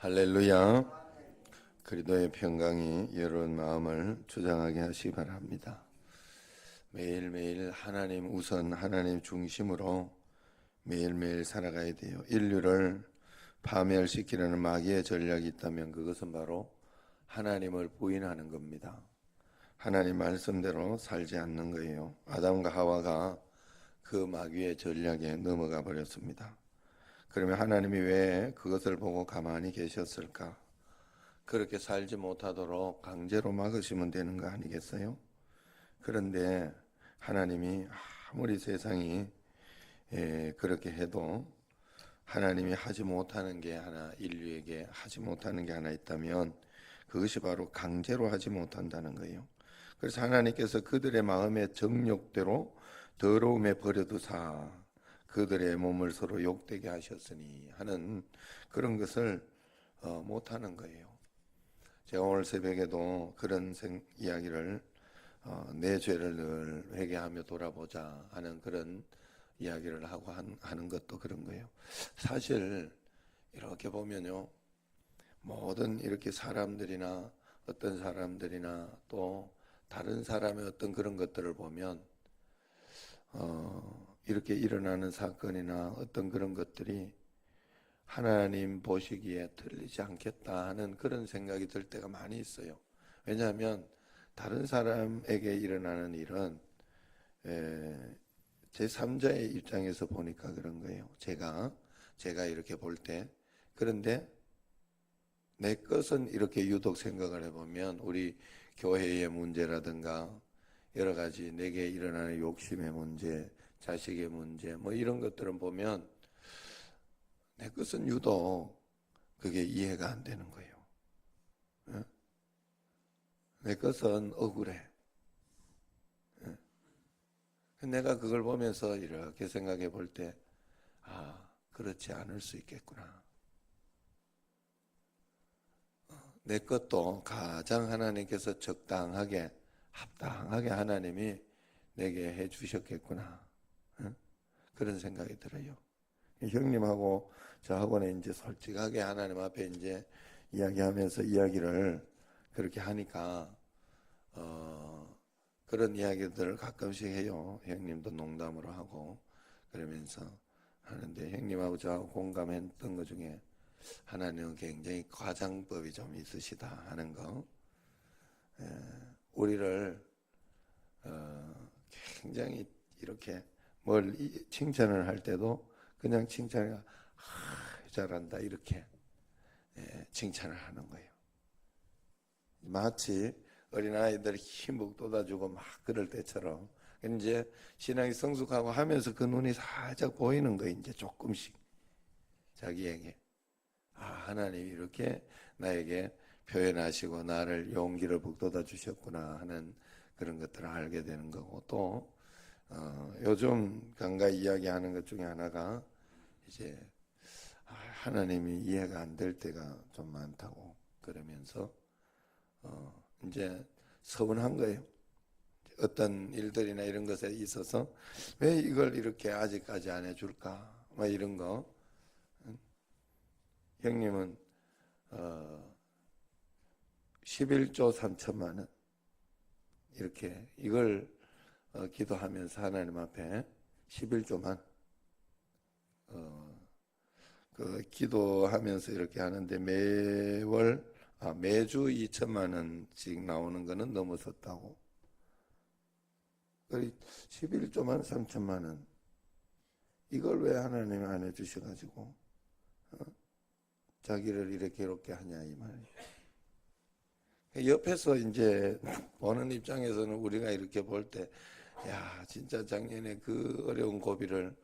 할렐루야. 그리스도의 평강이 여러분 마음을 주장하게 하시기 바랍니다. 매일매일 하나님 우선, 하나님 중심으로 매일매일 살아가야 돼요. 인류를 파멸시키려는 마귀의 전략이 있다면 그것은 바로 하나님을 부인하는 겁니다. 하나님 말씀대로 살지 않는 거예요. 아담과 하와가 그 마귀의 전략에 넘어가 버렸습니다. 그러면 하나님이 왜 그것을 보고 가만히 계셨을까? 그렇게 살지 못하도록 강제로 막으시면 되는 거 아니겠어요? 그런데 하나님이 아무리 세상이 그렇게 해도 하나님이 하지 못하는 게 하나, 인류에게 하지 못하는 게 하나 있다면 그것이 바로 강제로 하지 못한다는 거예요. 그래서 하나님께서 그들의 마음의 정욕대로 더러움에 버려두사 그들의 몸을 서로 욕되게 하셨으니 하는 그런 것을 못하는 거예요. 제가 오늘 새벽에도 그런 이야기를 내 죄를 늘 회개하며 돌아보자 하는 그런 이야기를 하고 하는 것도 그런 거예요. 사실 이렇게 보면요, 모든 이렇게 사람들이나 어떤 사람들이나 또 다른 사람의 어떤 그런 것들을 보면 이렇게 일어나는 사건이나 어떤 그런 것들이 하나님 보시기에 틀리지 않겠다 하는 그런 생각이 들 때가 많이 있어요. 왜냐하면 다른 사람에게 일어나는 일은 제3자의 입장에서 보니까 그런 거예요. 제가 이렇게 볼 때. 그런데 내 것은 이렇게 유독 생각을 해보면 우리 교회의 문제라든가 여러 가지 내게 일어나는 욕심의 문제, 자식의 문제 뭐 이런 것들은 보면 내 것은 유독 그게 이해가 안 되는 거예요. 내 것은 억울해. 내가 그걸 보면서 이렇게 생각해 볼 때, 그렇지 않을 수 있겠구나. 내 것도 가장 하나님께서 적당하게, 합당하게 하나님이 내게 해 주셨겠구나. 그런 생각이 들어요. 형님하고 저하고는 이제 솔직하게 하나님 앞에 이제 이야기하면서 이야기를 그렇게 하니까, 그런 이야기들을 가끔씩 해요. 형님도 농담으로 하고 그러면서 하는데 형님하고 저하고 공감했던 것 중에 하나님은 굉장히 과장법이 좀 있으시다 하는 거. 우리를 굉장히 이렇게 뭘 칭찬을 할 때도 그냥 칭찬을 잘한다 이렇게 칭찬을 하는 거예요. 마치 어린아이들 힘북 돋아주고 막 그럴 때처럼 이제 신앙이 성숙하고 하면서 그 눈이 살짝 보이는 거예요. 이제 조금씩 자기에게 하나님이 이렇게 나에게 표현하시고 나를 용기를 북돋아 주셨구나 하는 그런 것들을 알게 되는 거고 또 요즘 간간히 이야기하는 것 중에 하나가 이제 하나님이 이해가 안 될 때가 좀 많다고 그러면서 이제 서운한 거예요. 어떤 일들이나 이런 것에 있어서 왜 이걸 이렇게 아직까지 안 해줄까? 뭐 이런 거. 형님은 11조 3천만 원 이렇게 이걸 기도하면서 하나님 앞에 11조만 그 기도하면서 이렇게 하는데 매주 2천만 원씩 나오는 거는 넘어섰다고. 11조만 3천만 원 이걸 왜 하나님이 안 해주셔가지고 자기를 이렇게 하냐 이 말이에요. 옆에서 이제 보는 입장에서는 우리가 이렇게 볼 때, 야 진짜 작년에 그 어려운 고비를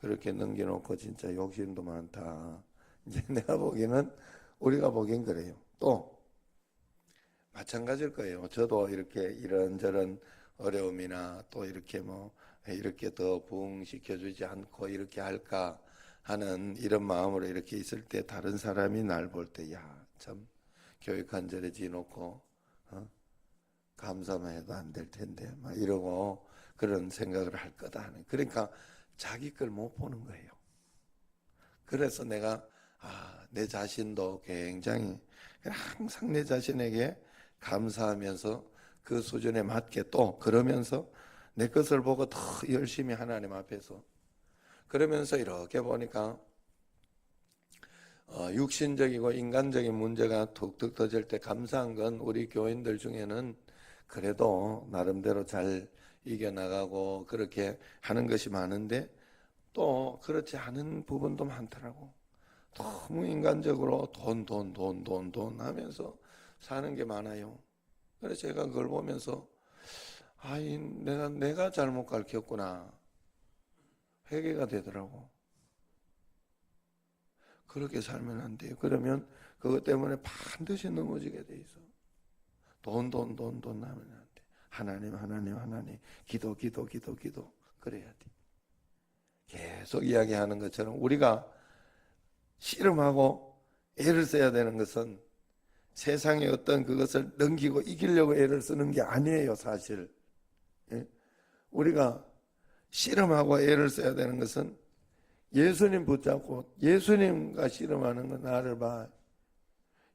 그렇게 넘겨놓고 진짜 욕심도 많다. 이제 내가 보기에는 우리가 보기엔 그래요. 또 마찬가지일 거예요. 저도 이렇게 이런저런 어려움이나 또 이렇게 뭐 이렇게 더 부흥시켜주지 않고 이렇게 할까 하는 이런 마음으로 이렇게 있을 때 다른 사람이 날 볼 때 야 참 교육 한 절에 지놓고 감사만 해도 안 될 텐데 막 이러고 그런 생각을 할 거다 하는. 그러니까 자기 걸 못 보는 거예요. 그래서 내가 내 자신도 굉장히 항상 내 자신에게 감사하면서 그 수준에 맞게 또 그러면서 내 것을 보고 더 열심히 하나님 앞에서 그러면서 이렇게 보니까 육신적이고 인간적인 문제가 툭툭 터질 때 감사한 건 우리 교인들 중에는 그래도 나름대로 잘 이겨나가고 그렇게 하는 것이 많은데 또 그렇지 않은 부분도 많더라고. 너무 인간적으로 돈 하면서 사는 게 많아요. 그래서 제가 그걸 보면서 내가 잘못 가르쳤구나 회개가 되더라고. 그렇게 살면 안 돼요. 그러면 그것 때문에 반드시 넘어지게 돼 있어. 돈 하면 안 돼. 하나님 기도 그래야 돼. 계속 이야기하는 것처럼 우리가 씨름하고 애를 써야 되는 것은 세상의 어떤 그것을 넘기고 이기려고 애를 쓰는 게 아니에요, 사실. 우리가 씨름하고 애를 써야 되는 것은 예수님 붙잡고 예수님과 씨름하는 거 나를 봐.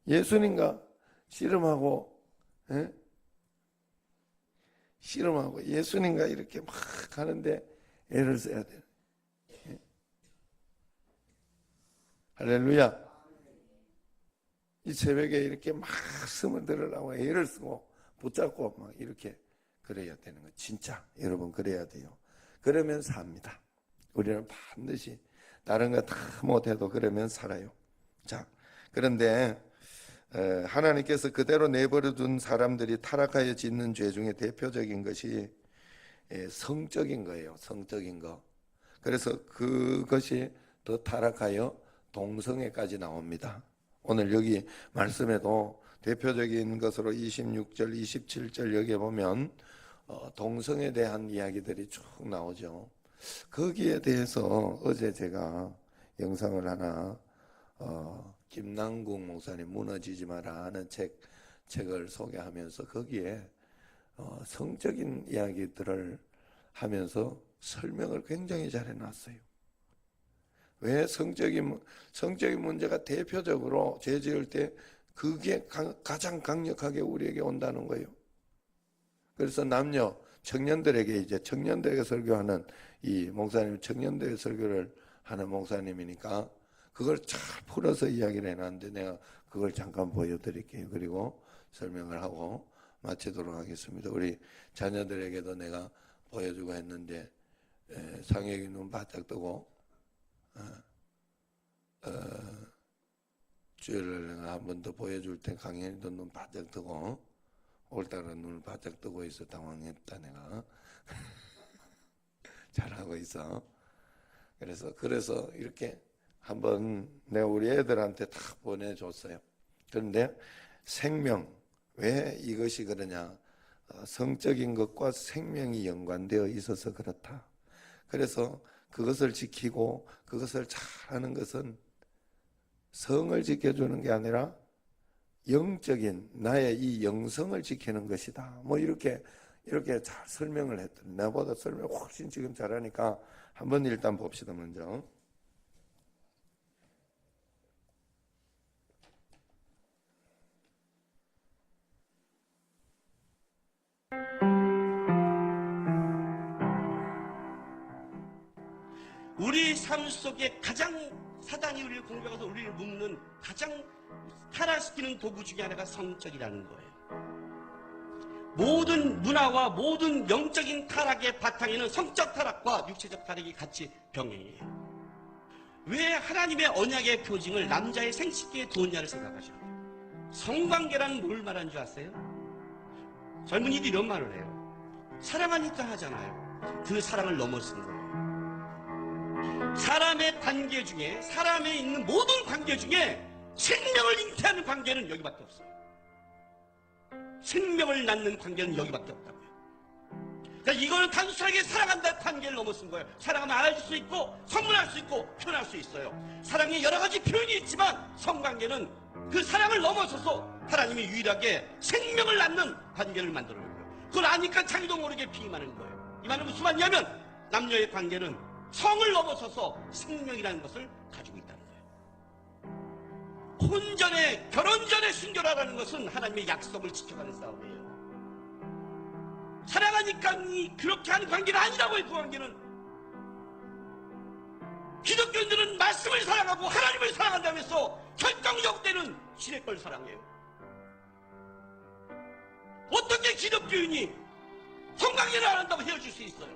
예수님과 씨름하고 예수님과 이렇게 막 하는데 애를 써야 돼. 할렐루야. 이 새벽에 이렇게 막 숨을 들으려고 애를 쓰고 붙잡고 막 이렇게 그래야 되는 거. 진짜 여러분 그래야 돼요. 그러면 삽니다. 우리는 반드시 다른 거 다 못해도 그러면 살아요. 자, 그런데 하나님께서 그대로 내버려 둔 사람들이 타락하여 짓는 죄 중에 대표적인 것이 성적인 거예요. 성적인 거. 그래서 그것이 더 타락하여 동성애까지 나옵니다. 오늘 여기 말씀에도 대표적인 것으로 26절, 27절 여기에 보면 동성애에 대한 이야기들이 쭉 나오죠. 거기에 대해서 어제 제가 영상을 하나 김남국 목사님 무너지지 마라 하는 책을 소개하면서 거기에 성적인 이야기들을 하면서 설명을 굉장히 잘 해놨어요. 왜 성적인 문제가 대표적으로 죄 지을 때 그게 가장 강력하게 우리에게 온다는 거예요. 그래서 청년들에게 이제 청년들에게 설교하는 이 목사님 청년들에게 설교를 하는 목사님이니까 그걸 잘 풀어서 이야기를 해놨는데 내가 그걸 잠깐 보여드릴게요. 그리고 설명을 하고 마치도록 하겠습니다. 우리 자녀들에게도 내가 보여주고 했는데 상혁이 눈 바짝 뜨고 주일날 내가 한 번 더 보여줄 때 강현이도 눈 바짝 뜨고 올따라 눈을 바짝 뜨고 있어. 당황했다 내가. 잘하고 있어. 그래서 이렇게 한번 내가 우리 애들한테 다 보내줬어요. 그런데 생명, 왜 이것이 그러냐? 성적인 것과 생명이 연관되어 있어서 그렇다. 그래서 그것을 지키고 그것을 잘하는 것은 성을 지켜주는 게 아니라 영적인 나의 이 영성을 지키는 것이다. 뭐 이렇게 잘 설명을 했더니 나보다 설명 훨씬 지금 잘하니까 한번 일단 봅시다. 먼저 우리 삶 속에 가장 사단이 우리를 공격해서 우리를 묶는 가장 타락시키는 도구 중에 하나가 성적이라는 거예요. 모든 문화와 모든 영적인 타락의 바탕에는 성적 타락과 육체적 타락이 같이 병행해요. 왜 하나님의 언약의 표징을 남자의 생식기에 두었냐를 생각하시라고요. 성관계란 뭘 말하는 줄 아세요? 젊은이들이 이런 말을 해요. 사랑하니까 하잖아요. 그 사랑을 넘어선 거예요. 사람의 관계 중에, 사람에 있는 모든 관계 중에 생명을 잉태하는 관계는 여기밖에 없어요. 생명을 낳는 관계는 여기밖에 없다고요. 그러니까 이거는 단순하게 사랑한다는 관계를 넘어선 거예요. 사랑하면 알아줄 수 있고 선물할 수 있고 표현할 수 있어요. 사랑에 여러 가지 표현이 있지만 성관계는 그 사랑을 넘어서서 하나님이 유일하게 생명을 낳는 관계를 만들어낸 거예요. 그걸 아니까 자기도 모르게 비임하는 거예요. 이 말은 무슨 말이냐면 남녀의 관계는 성을 넘어서서 생명이라는 것을 가지고 있다는 거예요. 혼전에, 결혼 전에 순결하라는 것은 하나님의 약속을 지켜가는 싸움이에요. 사랑하니까 그렇게 하는 관계는 아니라고요. 그 관계는 기독교인들은 말씀을 사랑하고 하나님을 사랑한다면서 결정적대는 신의 걸 사랑해요. 어떻게 기독교인이 성관계를 안 한다고 헤어질 수 있어요?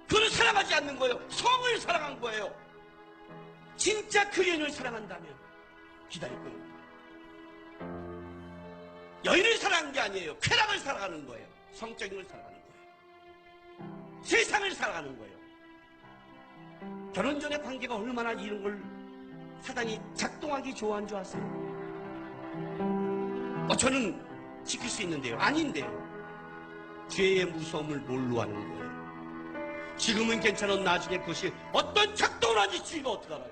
그는 사랑하지 않는 거예요. 성을 사랑한 거예요. 진짜 그리스도를 사랑한다면 기다릴 거예요. 여인을 사랑한 게 아니에요. 쾌락을 사랑하는 거예요. 성적인 걸 사랑하는 거예요. 세상을 사랑하는 거예요. 결혼 전의 관계가 얼마나 이런 걸 사단이 작동하기 좋아하는 줄 아세요? 저는 지킬 수 있는데요. 아닌데요. 죄의 무서움을 뭘로 아는 거예요? 지금은 괜찮은 나중에 그것이 어떤 작동을 하는지 주위가 어떻게 알아요?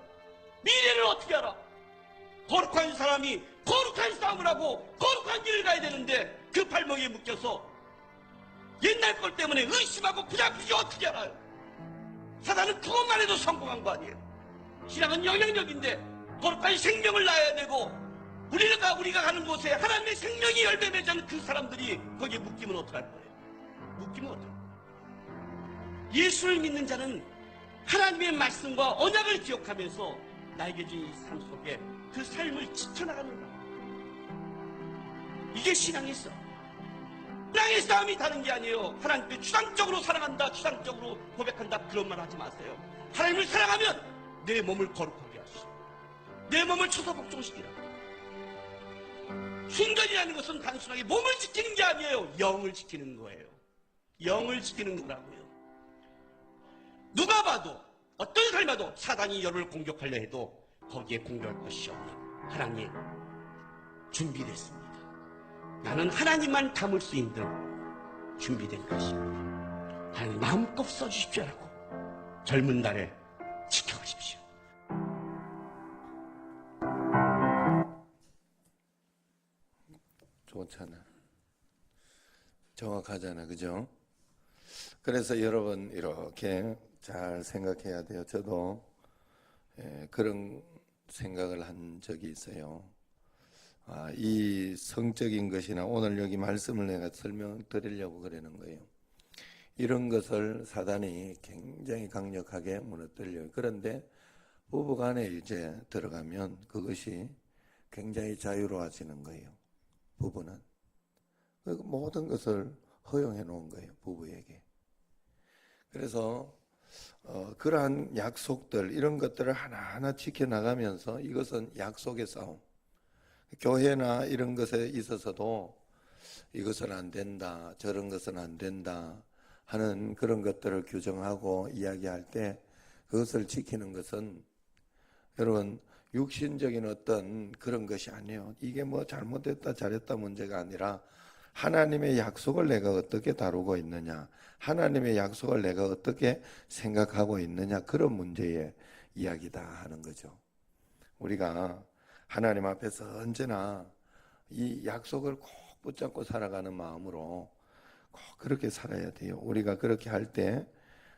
미래를 어떻게 알아? 거룩한 사람이 거룩한 싸움을 하고 거룩한 길을 가야 되는데 그 발목에 묶여서 옛날 것 때문에 의심하고 부잡히지 어떻게 알아요? 사단은 그것만 해도 성공한 거 아니에요? 신앙은 영향력인데 거룩한 생명을 낳아야 되고 우리가 가는 곳에 하나님의 생명이 열매 맺는 그 사람들이 거기에 묶이면 어떡할 거예요? 묶이면 어떡해요? 예수를 믿는 자는 하나님의 말씀과 언약을 기억하면서 나에게 준 이 삶 속에 그 삶을 지켜나가는 거예요. 이게 신앙의 싸움. 신앙의 싸움이 다른 게 아니에요. 하나님께 추상적으로 사랑한다, 추상적으로 고백한다, 그런 말 하지 마세요. 하나님을 사랑하면 내 몸을 거룩하게 하시고 내 몸을 쳐서 복종시키라. 순전이라는 것은 단순하게 몸을 지키는 게 아니에요. 영을 지키는 거예요. 영을 지키는 거라고요. 누가 봐도 어떤 사람이 봐도 사단이 여러분을 공격하려 해도 거기에 공격할 것이 없는 하나님 준비됐습니다. 나는 하나님만 담을 수 있는 준비된 것입니다. 하나님 마음껏 써주십시오라고 젊은 날에 지켜가십시오. 좋잖아. 정확하잖아. 그죠? 그래서 여러분 이렇게 잘 생각해야 돼요. 저도 그런 생각을 한 적이 있어요. 이 성적인 것이나 오늘 여기 말씀을 내가 설명드리려고 그러는 거예요. 이런 것을 사단이 굉장히 강력하게 무너뜨려요. 그런데 부부간에 이제 들어가면 그것이 굉장히 자유로워지는 거예요. 부부는 모든 것을 허용해 놓은 거예요. 부부에게. 그래서 그러한 약속들 이런 것들을 하나하나 지켜나가면서 이것은 약속의 싸움. 교회나 이런 것에 있어서도 이것은 안 된다, 저런 것은 안 된다 하는 그런 것들을 규정하고 이야기할 때 그것을 지키는 것은 여러분 육신적인 어떤 그런 것이 아니에요. 이게 뭐 잘못했다 잘했다 문제가 아니라 하나님의 약속을 내가 어떻게 다루고 있느냐, 하나님의 약속을 내가 어떻게 생각하고 있느냐, 그런 문제의 이야기다 하는 거죠. 우리가 하나님 앞에서 언제나 이 약속을 꼭 붙잡고 살아가는 마음으로 꼭 그렇게 살아야 돼요. 우리가 그렇게 할 때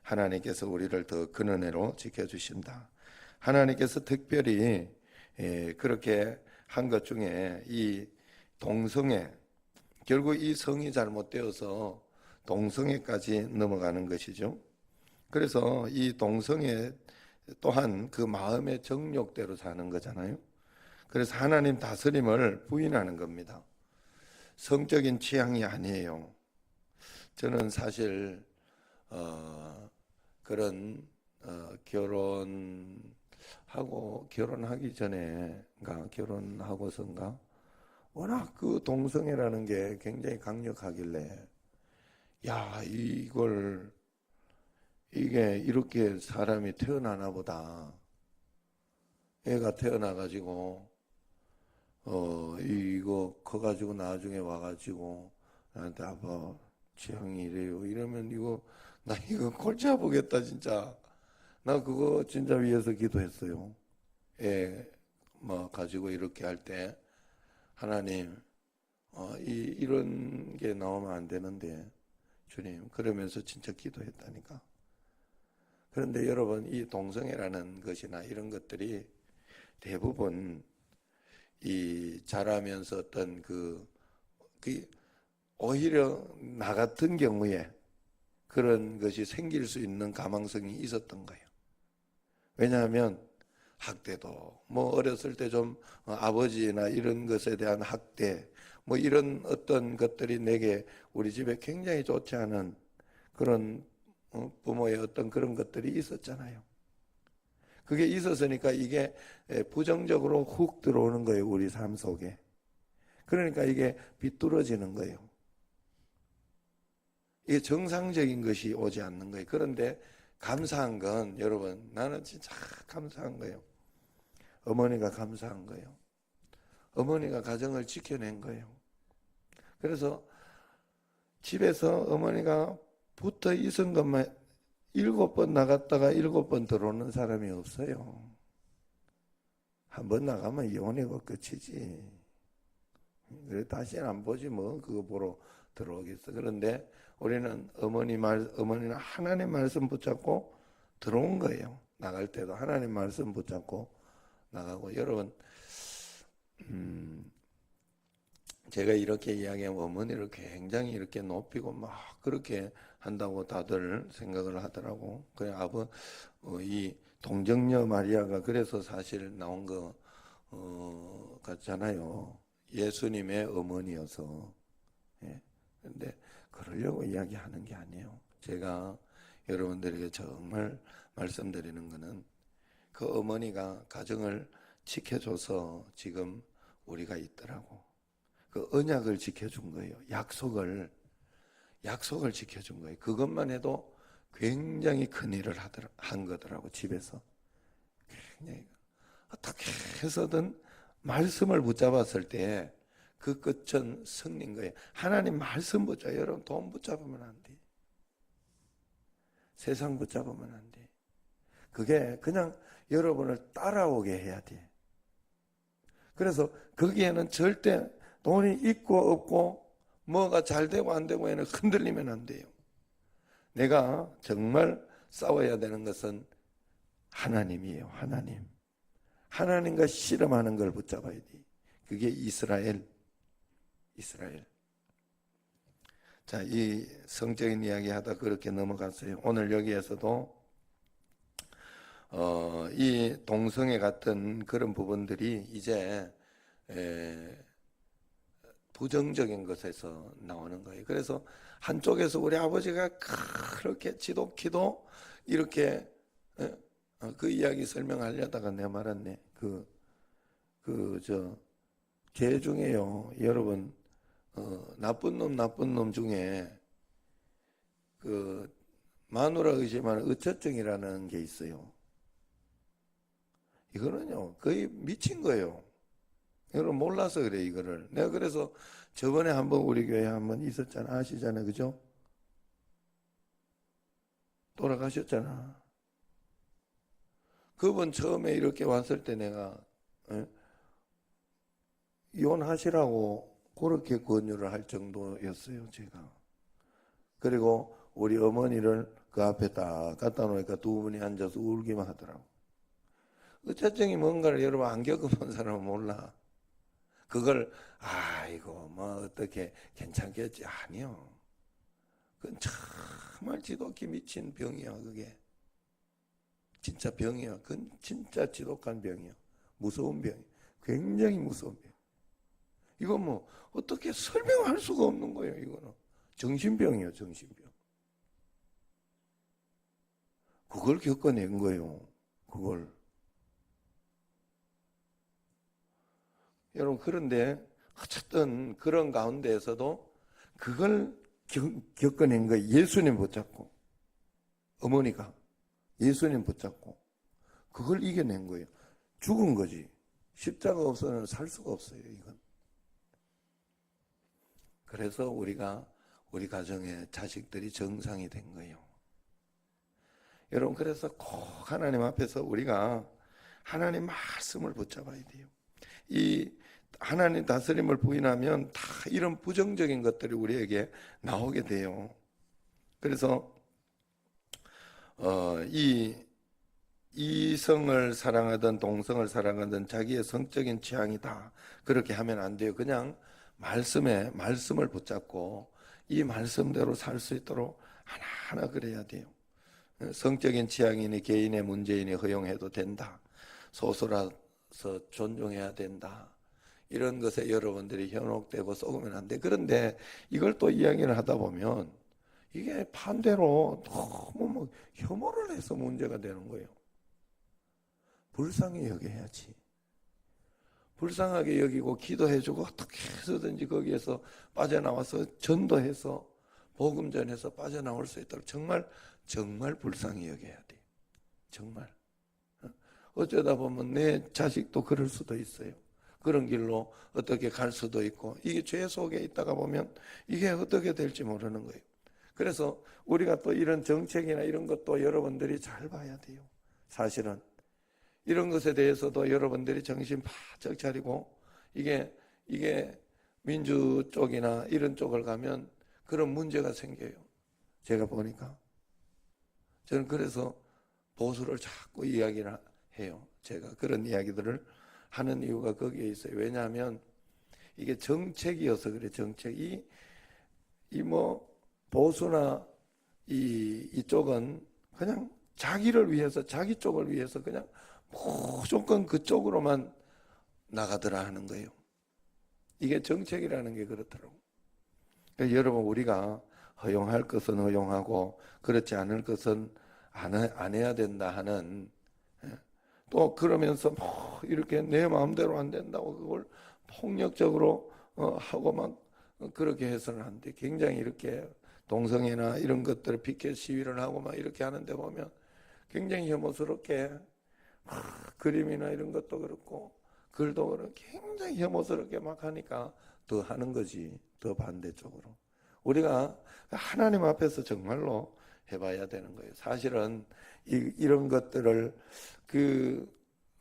하나님께서 우리를 더 큰 은혜로 지켜주신다. 하나님께서 특별히 그렇게 한 것 중에 이 동성애, 결국 이 성이 잘못되어서 동성애까지 넘어가는 것이죠. 그래서 이 동성애 또한 그 마음의 정욕대로 사는 거잖아요. 그래서 하나님 다스림을 부인하는 겁니다. 성적인 취향이 아니에요. 저는 사실 그런 결혼하기 전에인가 결혼하고선가 워낙 그 동성애라는 게 굉장히 강력하길래 이게 이렇게 사람이 태어나나 보다. 애가 태어나가지고 이거 커가지고 나중에 와가지고 나한테 아빠 취향이 이래요. 이러면 나 이거 골치 아프겠다 진짜. 나 그거 진짜 위해서 기도했어요. 애 가지고 이렇게 할 때 하나님 이런 게 나오면 안 되는데 주님, 그러면서 진짜 기도했다니까. 그런데 여러분 이 동성애라는 것이나 이런 것들이 대부분 이 자라면서 어떤 그 오히려 나 같은 경우에 그런 것이 생길 수 있는 가망성이 있었던 거예요. 왜냐하면 학대도 뭐 어렸을 때 좀 아버지나 이런 것에 대한 학대 뭐 이런 어떤 것들이 내게 우리 집에 굉장히 좋지 않은 그런 부모의 어떤 그런 것들이 있었잖아요. 그게 있었으니까 이게 부정적으로 훅 들어오는 거예요, 우리 삶 속에. 그러니까 이게 비뚤어지는 거예요. 이게 정상적인 것이 오지 않는 거예요. 그런데 감사한 건 여러분, 나는 진짜 감사한 거예요. 어머니가 감사한 거예요. 어머니가 가정을 지켜낸 거예요. 그래서 집에서 어머니가 붙어 있은 것만 7번 나갔다가 7번 들어오는 사람이 없어요. 한 번 나가면 이혼이고 끝이지. 그래 다시는 안 보지 뭐 그거 보러 들어오겠어. 그런데 우리는 어머니는 하나님 말씀 붙잡고 들어온 거예요. 나갈 때도 하나님 말씀 붙잡고 나가고. 여러분, 제가 이렇게 이야기하면 어머니를 굉장히 이렇게 높이고 막 그렇게 한다고 다들 생각을 하더라고. 그래 이 동정녀 마리아가 그래서 사실 나온 거 같잖아요. 예수님의 어머니여서. 예. 근데 그러려고 이야기하는 게 아니에요. 제가 여러분들에게 정말 말씀드리는 거는 그 어머니가 가정을 지켜줘서 지금 우리가 있더라고. 그 언약을 지켜준 거예요. 약속을 지켜준 거예요. 그것만 해도 굉장히 큰 일을 한 거더라고, 집에서. 굉장히 어떻게 해서든 말씀을 붙잡았을 때 그 끝은 승리인 거예요. 하나님 말씀 붙잡아. 여러분 돈 붙잡으면 안 돼. 세상 붙잡으면 안 돼. 그게 그냥 여러분을 따라오게 해야 돼. 그래서 거기에는 절대 돈이 있고 없고 뭐가 잘 되고 안 되고에는 흔들리면 안 돼요. 내가 정말 싸워야 되는 것은 하나님이에요. 하나님과 씨름하는 걸 붙잡아야 돼. 그게 이스라엘. 자, 이 성적인 이야기 하다 그렇게 넘어갔어요. 오늘 여기에서도 이 동성애 같은 그런 부분들이 이제 부정적인 것에서 나오는 거예요. 그래서 한쪽에서 우리 아버지가 그렇게 지독히도 이렇게 그 이야기 설명하려다가 내 말았네. 개 중에요. 여러분 나쁜 놈 중에 그 마누라 의심하는 의처증이라는 게 있어요. 이거는요 거의 미친 거예요. 여러분 몰라서 그래 이거를. 내가 그래서 저번에 한번 우리 교회 한번 있었잖아. 아시잖아요. 그죠? 돌아가셨잖아. 그분 처음에 이렇게 왔을 때 내가 이혼하시라고 그렇게 권유를 할 정도였어요. 제가. 그리고 우리 어머니를 그 앞에 딱 갖다 놓으니까 두 분이 앉아서 울기만 하더라고. 의처증이 뭔가를 여러분 안 겪어본 사람은 몰라. 그걸 아이고 뭐 어떻게 괜찮겠지. 아니요. 그건 정말 지독히 미친 병이야. 그게 진짜 병이야. 그건 진짜 지독한 병이야. 무서운 병이야. 굉장히 무서운 병. 이건 뭐 어떻게 설명할 수가 없는 거예요. 이거는 정신병이에요. 정신병. 그걸 겪어낸 거예요. 그걸. 여러분 그런데 어쨌든 그런 가운데에서도 그걸 겪어낸 거예요. 예수님 붙잡고 어머니가 예수님 붙잡고 그걸 이겨낸 거예요. 죽은 거지. 십자가 없어서는 살 수가 없어요. 이건. 그래서 우리 가정의 자식들이 정상이 된 거예요. 여러분 그래서 꼭 하나님 앞에서 우리가 하나님 말씀을 붙잡아야 돼요. 이 하나님 다스림을 부인하면 다 이런 부정적인 것들이 우리에게 나오게 돼요. 그래서 이 이성을 사랑하든 동성을 사랑하든 자기의 성적인 취향이다. 그렇게 하면 안 돼요. 그냥 말씀을 붙잡고 이 말씀대로 살 수 있도록 하나하나 그래야 돼요. 성적인 취향이니 개인의 문제이니 허용해도 된다. 소수라서 존중해야 된다. 이런 것에 여러분들이 현혹되고 썩으면 안 돼. 그런데 이걸 또 이야기를 하다 보면 이게 반대로 너무 뭐 혐오를 해서 문제가 되는 거예요. 불쌍히 여겨야지. 불쌍하게 여기고 기도해주고 어떻게 해서든지 거기에서 빠져나와서 전도해서 복음 전해서 빠져나올 수 있도록 정말 불쌍히 여겨야 돼. 정말. 어쩌다 보면 내 자식도 그럴 수도 있어요. 그런 길로 어떻게 갈 수도 있고 이게 죄 속에 있다가 보면 이게 어떻게 될지 모르는 거예요. 그래서 우리가 또 이런 정책이나 이런 것도 여러분들이 잘 봐야 돼요. 사실은 이런 것에 대해서도 여러분들이 정신 바짝 차리고 이게 민주 쪽이나 이런 쪽을 가면 그런 문제가 생겨요. 제가 보니까 저는 그래서 보수를 자꾸 이야기를 해요. 제가 그런 이야기들을 하는 이유가 거기에 있어요. 왜냐하면 이게 정책이어서 그래. 정책이 뭐 보수나 이쪽은 그냥 자기를 위해서 자기 쪽을 위해서 그냥 무조건 그쪽으로만 나가더라 하는 거예요. 이게 정책이라는 게 그렇더라고. 그러니까 여러분 우리가 허용할 것은 허용하고 그렇지 않을 것은 안 해야 된다 하는 또 그러면서 뭐 이렇게 내 마음대로 안 된다고 그걸 폭력적으로 하고 막 그렇게 해서는 안 돼. 굉장히 이렇게 동성애나 이런 것들을 피켓 시위를 하고 막 이렇게 하는데 보면 굉장히 혐오스럽게 그림이나 이런 것도 그렇고 글도 그렇고 굉장히 혐오스럽게 막 하니까 더 하는 거지. 더 반대쪽으로. 우리가 하나님 앞에서 정말로 해봐야 되는 거예요. 사실은 이런 것들을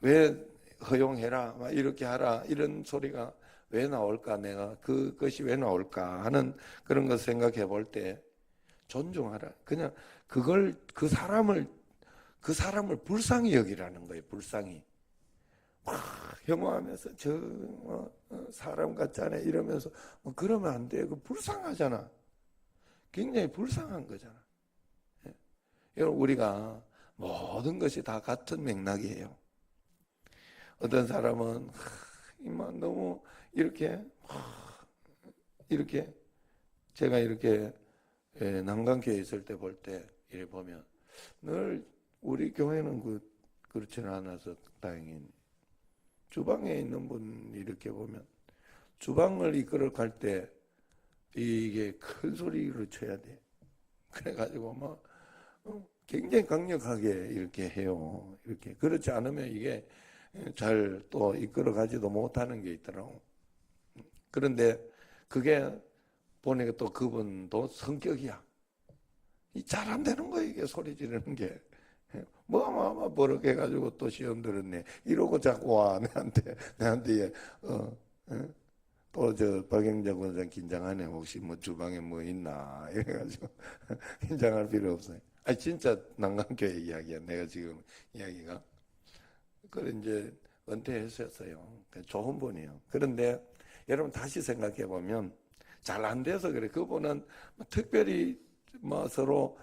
왜 허용해라, 막 이렇게 하라 이런 소리가 왜 나올까? 내가 그것이 왜 나올까 하는 그런 것 생각해 볼 때 존중하라. 그냥 그 사람을 불쌍히 여기라는 거예요. 불쌍히. 막 혐오하면서 사람 같지 않아 이러면서 그러면 안 돼. 그 불쌍하잖아. 굉장히 불쌍한 거잖아. 여러분 우리가 모든 것이 다 같은 맥락이에요. 어떤 사람은 너무 이렇게 제가 이렇게 난강교회 있을 때 볼 때 이래 보면 늘 우리 교회는 그렇지는 않아서 다행히 주방에 있는 분 이렇게 보면 주방을 이끌어 갈 때 이게 큰 소리로 쳐야 돼. 그래가지고 막 굉장히 강력하게 이렇게 해요. 이렇게 그렇지 않으면 이게 잘 또 이끌어 가지도 못하는 게 있더라고. 그런데 그게 보니까 또 그분도 성격이야. 잘 안 되는 거야 이게 소리 지르는 게. 뭐 버럭해가지고 또 시험 들었네. 이러고 자꾸 와 내한테 또 박영자 권장 긴장하네. 혹시 뭐 주방에 뭐 있나 이래가지고 긴장할 필요 없어요. 아니 진짜 난강교회 이야기야. 내가 지금 이야기가. 그래 이제 은퇴했었어요. 좋은 분이에요. 그런데 여러분 다시 생각해 보면 잘 안 돼서 그래. 그분은 특별히 뭐 서로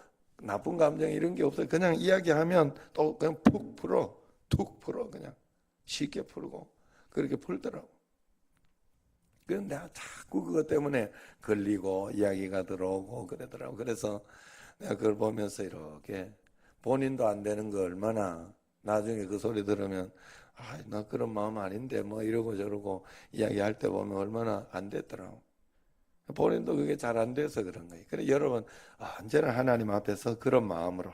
나쁜 감정 이런 게 없어요. 그냥 이야기하면 또 그냥 툭 풀어 그냥 쉽게 풀고 그렇게 풀더라고. 그런데 자꾸 그것 때문에 걸리고 이야기가 들어오고 그러더라고. 그래서 내가 그걸 보면서 이렇게 본인도 안 되는 거 얼마나 나중에 그 소리 들으면 나 그런 마음 아닌데 뭐 이러고 저러고 이야기할 때 보면 얼마나 안 됐더라고. 본인도 그게 잘 안 돼서 그런 거예요. 그래 여러분 언제나 하나님 앞에서 그런 마음으로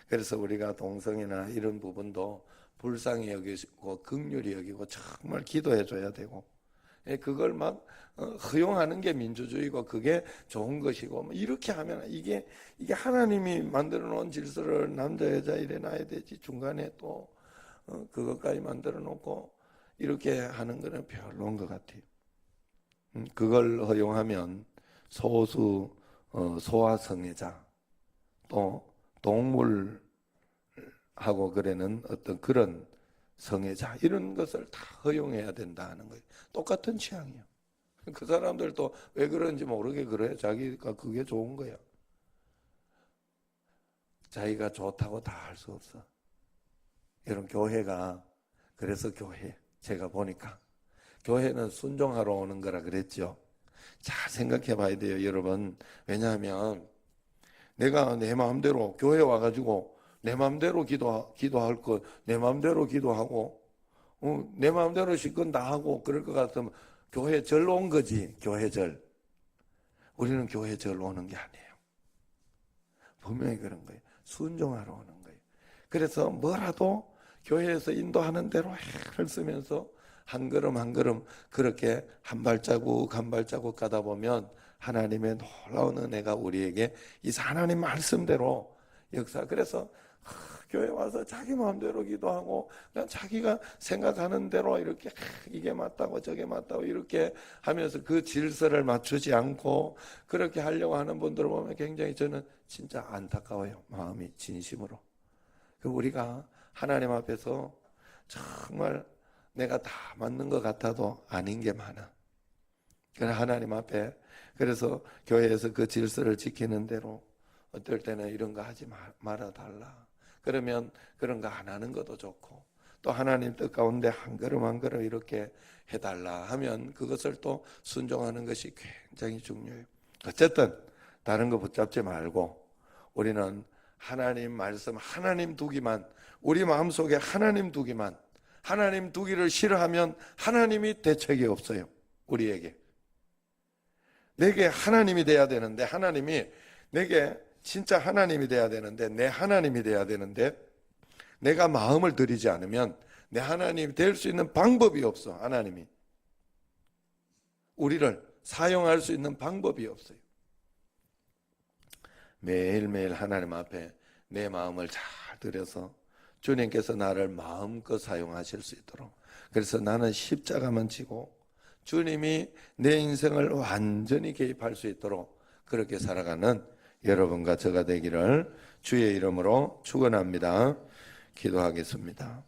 그래서 우리가 동성애나 이런 부분도 불쌍히 여기고 긍휼히 여기고 정말 기도해 줘야 되고 그걸 막 허용하는 게 민주주의고 그게 좋은 것이고 뭐 이렇게 하면 이게 하나님이 만들어 놓은 질서를 남자 여자 이래 놔야 되지 중간에 또 그것까지 만들어 놓고 이렇게 하는 거는 별로인 것 같아요. 그걸 허용하면 소아성애자 또 동물 하고 그래는 어떤 그런 성애자 이런 것을 다 허용해야 된다 하는 거예요. 똑같은 취향이에요. 그 사람들도 왜 그런지 모르게 그래. 자기가 그게 좋은 거야. 자기가 좋다고 다 할 수 없어. 이런 교회가 그래서 교회 제가 보니까 교회는 순종하러 오는 거라 그랬죠. 잘 생각해 봐야 돼요, 여러분. 왜냐하면 내가 내 마음대로 교회 와가지고 내 마음대로 기도할 거 내 마음대로 기도하고 내 마음대로 실컷 다 하고 그럴 것 같으면 교회 절 온 거지. 교회 절. 우리는 교회 절 오는 게 아니에요. 분명히 그런 거예요. 순종하러 오는 거예요. 그래서 뭐라도 교회에서 인도하는 대로 애를 쓰면서 한 걸음 한 걸음 그렇게 한 발자국 한 발자국 가다 보면 하나님의 놀라운 은혜가 우리에게 이 하나님 말씀대로 역사. 그래서 교회 와서 자기 마음대로 기도하고 그냥 자기가 생각하는 대로 이렇게 이게 맞다고 저게 맞다고 이렇게 하면서 그 질서를 맞추지 않고 그렇게 하려고 하는 분들을 보면 굉장히 저는 진짜 안타까워요. 마음이 진심으로. 우리가 하나님 앞에서 정말 내가 다 맞는 것 같아도 아닌 게 많아. 그래 하나님 앞에 그래서 교회에서 그 질서를 지키는 대로 어떨 때는 이런 거 하지 말아달라. 그러면 그런 거 안 하는 것도 좋고 또 하나님 뜻 가운데 한 걸음 한 걸음 이렇게 해달라 하면 그것을 또 순종하는 것이 굉장히 중요해요. 어쨌든 다른 거 붙잡지 말고 우리는 하나님 말씀 하나님 두기만 우리 마음속에 하나님 두기만 하나님 두기를 싫어하면 하나님이 대책이 없어요. 우리에게 내게 하나님이 돼야 되는데 하나님이 내게 진짜 하나님이 돼야 되는데 내 하나님이 돼야 되는데 내가 마음을 들이지 않으면 내 하나님이 될 수 있는 방법이 없어. 하나님이 우리를 사용할 수 있는 방법이 없어요. 매일매일 하나님 앞에 내 마음을 잘 들여서 주님께서 나를 마음껏 사용하실 수 있도록 그래서 나는 십자가만 지고 주님이 내 인생을 완전히 개입할 수 있도록 그렇게 살아가는 여러분과 저가 되기를 주의 이름으로 축원합니다. 기도하겠습니다.